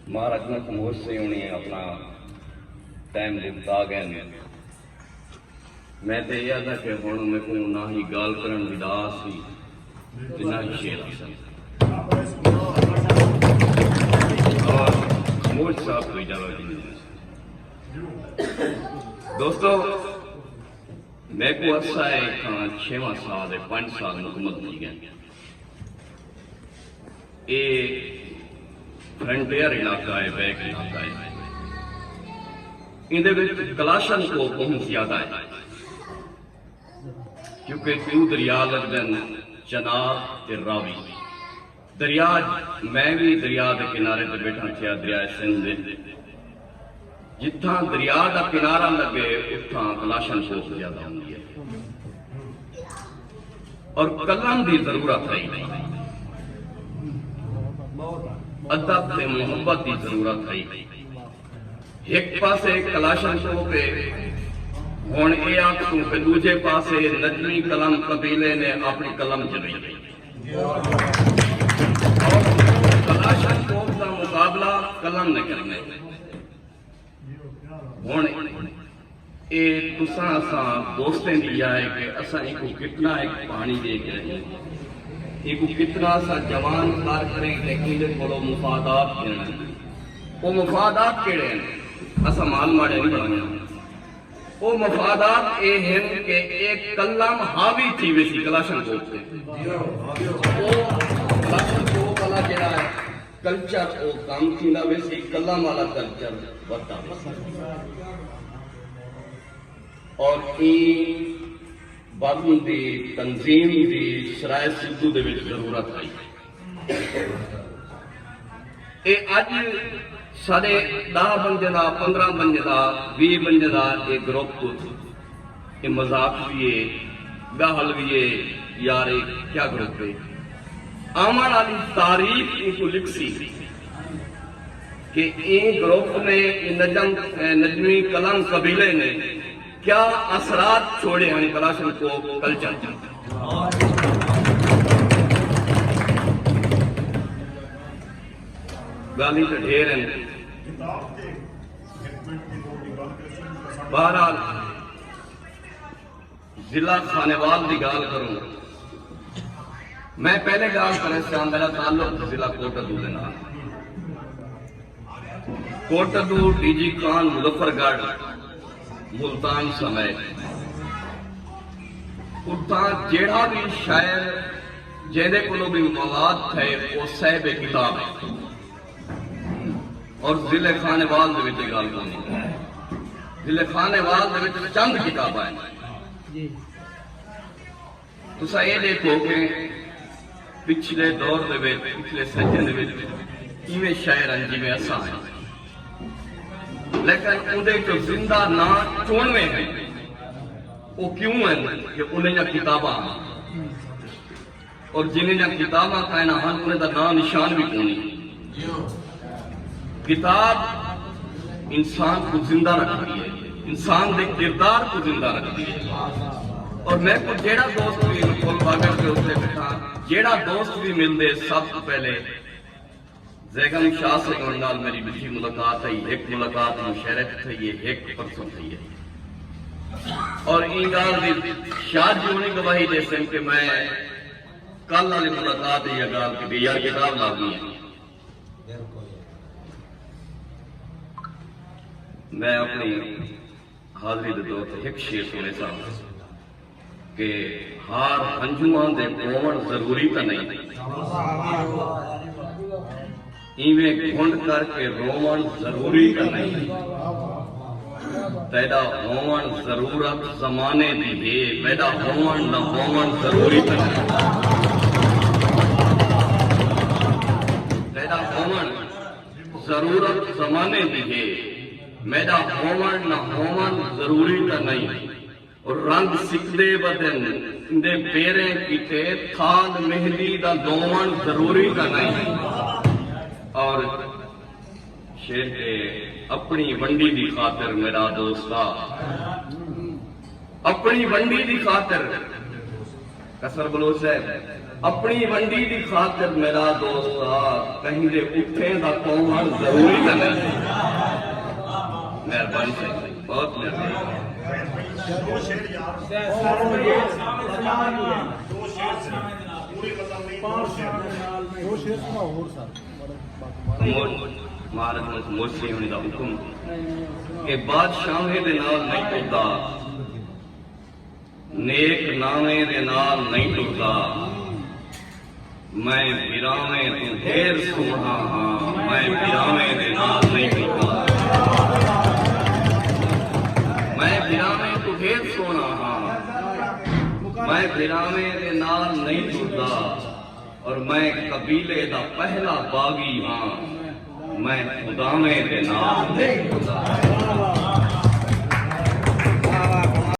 महाराज ने खमोश से उन्हें अपना टाइम बिता गए। मैं तो यह था कि हुण मेरे को ना ही गाल करन दी दास सी ते ना ही शेर और खमोश साहब को इजाजत दोस्तों मैं को असा है 6वां साल है 5 साल हुकूमत की गई। ये फ्रंटियर इलाका है, बैक इलाका है। इहदे कलाशन को बहुत ज्यादा है क्योंकि 2 दरिया लगते हैं, चनाब ते रावी। दरिया मैं भी दरिया के किनारे पर बैठा था, दरिया सिंध दे जिथा दरिया का किनारा लगे उथा कलाशन को ज्यादा होती है और कलम की जरूरत है, अदब से मोहब्बत की जरूरत है। एक पासे कलाशन को पे हुण ये आखूं कि दूजे पासे नजमी कलम कबीले ने अपनी कलम चलाई और कलाशन को का मुकाबला कलम ने करना। हुण ये तुसां असां दोस्तें दी है कि असां इको कितना एक पानी दे के रहे, इको कितना सा जवान कार करें लेकिन बोलो मुफादात वो मुफादात केड़े हैं असां माल माड़े नहीं बनाया। वो मुफादात ये हैं कि एक कलम हावी थी वैसी कलाशन कोप से वो कलाशन कोप वाला जेड़ा है कल्चर वो काम थी ना वैसी कलम वाला कल्चर बता और बागों की तंजीम की सराय सिद्धू दे विच जरूरत आई। ये अज साढ़े 10 बंदे का 15 बंदे का 20 बंदे का एक ग्रुप ये मजाक भी है, गहल भी है, यार क्या ग्रुप है। आमन वाली तारीफ इनको लिख सी कि ये ग्रुप ने नजमी कलम कबीले ने क्या असरात छोड़े हैं कलाशन को कल्चर। गाली तो ढेर है। बहरहाल जिला खानेवाल की गाल करूं, मैं पहले गाल कर मेरा ताल्लुक जिला कोटदू के नाल। कोटदू डीजी खान मुजफ्फरगढ़ मुल्तान समय उतना जेड़ा भी शायर जेदे को भी मवाद थे वो साहिब किताब है और जिले खानेवाल दे विच गल करनी। जिले खानेवाल दे विच चंद किताबां हैं। तुसा ये देखो कि पिछले दौर दे विच पिछले सदी दे विच इवें शायर हैं जिवें असां हैं, लेकिन उनके जो जिंदा ना चुनवे हैं वो क्यों है कि उन्हें किताबा और जिन्हें किताबा कहना हन उन्हें का नाम निशान भी कोनी। किताब इंसान को जिंदा रखती है, इंसान के किरदार को जिंदा रखती है। और मैं को जेड़ा दोस्त भी के उत्ते बैठा जेड़ा दोस्त भी मिलते सब पहले जैगम शाह से नाल मेरी दूसरी मुलाकात है, एक मुलाकात मुशर्रफ थी है, एक परसों थी है और इन गाल दी शाह जी होनी गवाही दे सन कि मैं कल वाली मुलाकात है गाल की यार किताब लागी है। मैं अपनी हाजरी दे दौर एक शेर सुने सा कि हार हंजुआं दे पौण जरूरी तो नहीं, इवें घुंड करके रोवन जरूरी तो नहीं। पैदा होवन जरूरत जमाने दी है, पैदा होवन न होवन जरूरी तो नहीं। पैदा होवन जरूरत जमाने दी है, मैदा होवन न होवन जरूरी तो नहीं। और रंग सिकदे बदन दे पेरे किते थाल मेहंदी दा दोवन जरूरी तो नहीं। और शेर के अपनी वंडी की खातिर मेरा दोस्ता अपनी वंडी की खातिर कसर बलोच है अपनी वंडी की खातिर मेरा दोस्त कहीं दे उठे का कौन जरूरी तो नहीं। मेहरबानी सही, बहुत मेहरबानी। महाराज मोशी होने का हुक्म कि बादशाह दे नाल नहीं टुरदा, नेक नामे दे नाल नहीं टुरदा। मैं बिरामे तू ढेर सोना हाँ, मैं बिरामे दे नाल नहीं टुरदा। मैं बिरामे तू ढेर सोना हाँ, मैं बिरामे दे नाल नहीं टुरदा। और मैं कबीले दा पहला बागी हाँ, मैं खुदामे दे नाल नहीं टुरदा।